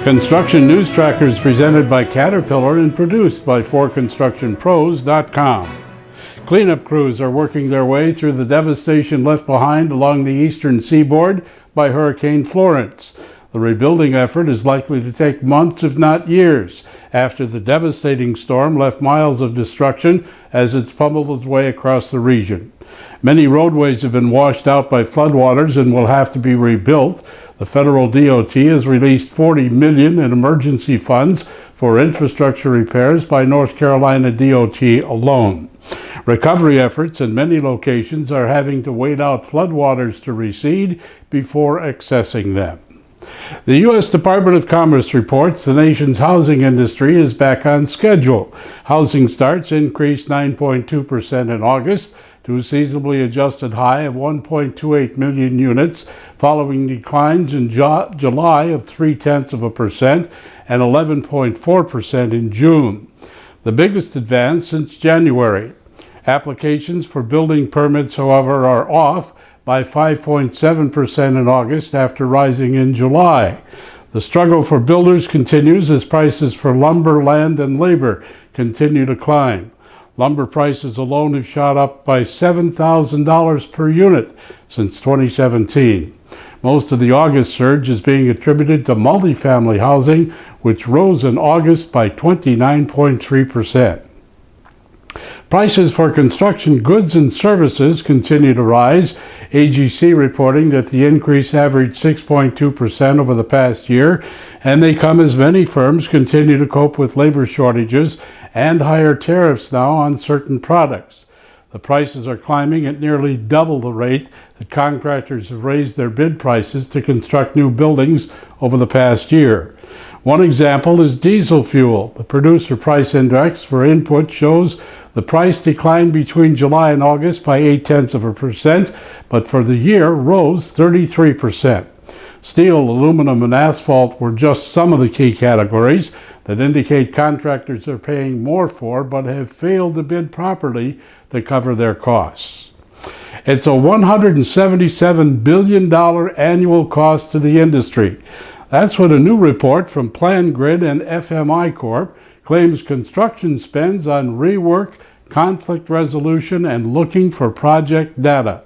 Construction News Tracker is presented by Caterpillar and produced by 4constructionpros.com. Cleanup crews are working their way through the devastation left behind along the eastern seaboard by Hurricane Florence. The rebuilding effort is likely to take months, if not years, after the devastating storm left miles of destruction as it's pummeled its way across the region. Many roadways have been washed out by floodwaters and will have to be rebuilt. The federal DOT has released $40 million in emergency funds for infrastructure repairs by North Carolina DOT alone. Recovery efforts in many locations are having to wait out floodwaters to recede before accessing them. The U.S. Department of Commerce reports the nation's housing industry is back on schedule. Housing starts increased 9.2% in August to a seasonally adjusted high of 1.28 million units, following declines in July of 0.3% and 11.4% in June. The biggest advance since January. Applications for building permits, however, are off by 5.7% in August after rising in July. The struggle for builders continues as prices for lumber, land, and labor continue to climb. Lumber prices alone have shot up by $7,000 per unit since 2017. Most of the August surge is being attributed to multifamily housing, which rose in August by 29.3%. Prices for construction goods and services continue to rise. AGC reporting that the increase averaged 6.2% over the past year, and they come as many firms continue to cope with labor shortages and higher tariffs now on certain products. The prices are climbing at nearly double the rate that contractors have raised their bid prices to construct new buildings over the past year. One example is diesel fuel. The Producer Price Index for input shows the price declined between July and August by 0.8%, but for the year rose 33%. Steel, aluminum, and asphalt were just some of the key categories that indicate contractors are paying more for but have failed to bid properly to cover their costs. It's a $177 billion annual cost to the industry. That's what a new report from PlanGrid and FMI Corp claims construction spends on rework, conflict resolution, and looking for project data.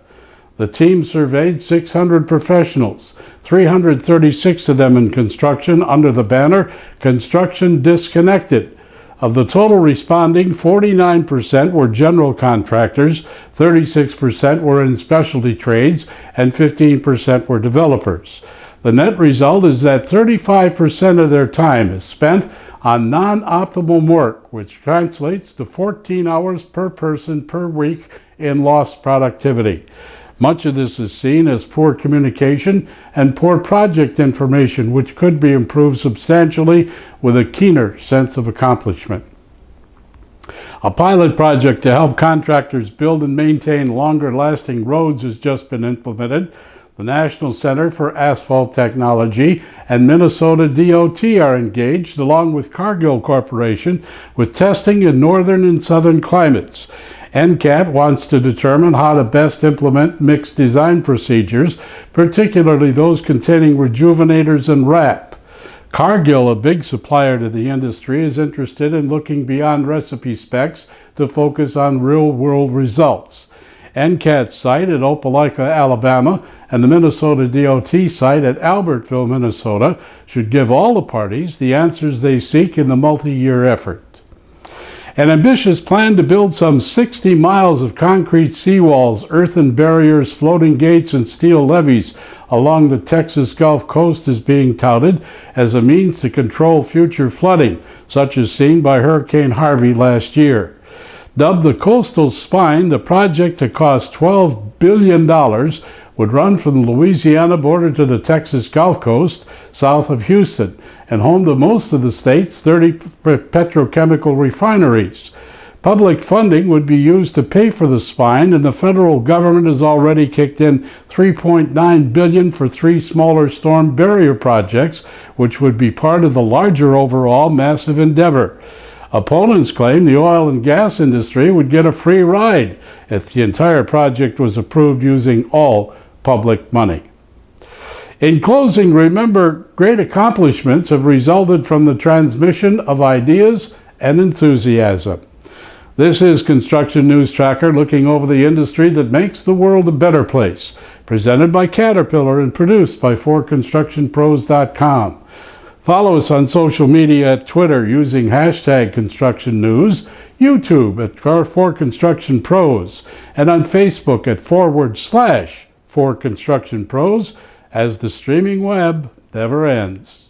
The team surveyed 600 professionals, 336 of them in construction, under the banner Construction Disconnected. Of the total responding, 49% were general contractors, 36% were in specialty trades, and 15% were developers. The net result is that 35% of their time is spent on non-optimum work, which translates to 14 hours per person per week in lost productivity. Much of this is seen as poor communication and poor project information, which could be improved substantially with a keener sense of accomplishment. A pilot project to help contractors build and maintain longer-lasting roads has just been implemented. The National Center for Asphalt Technology and Minnesota DOT are engaged, along with Cargill Corporation, with testing in northern and southern climates. NCAT wants to determine how to best implement mixed design procedures, particularly those containing rejuvenators and wrap. Cargill, a big supplier to the industry, is interested in looking beyond recipe specs to focus on real-world results. NCAT's site at Opelika, Alabama, and the Minnesota DOT site at Albertville, Minnesota, should give all the parties the answers they seek in the multi-year effort. An ambitious plan to build some 60 miles of concrete seawalls, earthen barriers, floating gates, and steel levees along the Texas Gulf Coast is being touted as a means to control future flooding, such as seen by Hurricane Harvey last year. Dubbed the Coastal Spine, the project, to cost $12 billion, would run from the Louisiana border to the Texas Gulf Coast, south of Houston, and home to most of the state's 30 petrochemical refineries. Public funding would be used to pay for the spine, and the federal government has already kicked in $3.9 billion for 3 smaller storm barrier projects, which would be part of the larger overall massive endeavor. Opponents claim the oil and gas industry would get a free ride if the entire project was approved using all public money. In closing, remember, great accomplishments have resulted from the transmission of ideas and enthusiasm. This is Construction News Tracker, looking over the industry that makes the world a better place. Presented by Caterpillar and produced by 4constructionpros.com. Follow us on social media at Twitter using hashtag Construction News, YouTube at 4constructionpros, and on Facebook at /4constructionpros, as the streaming web never ends.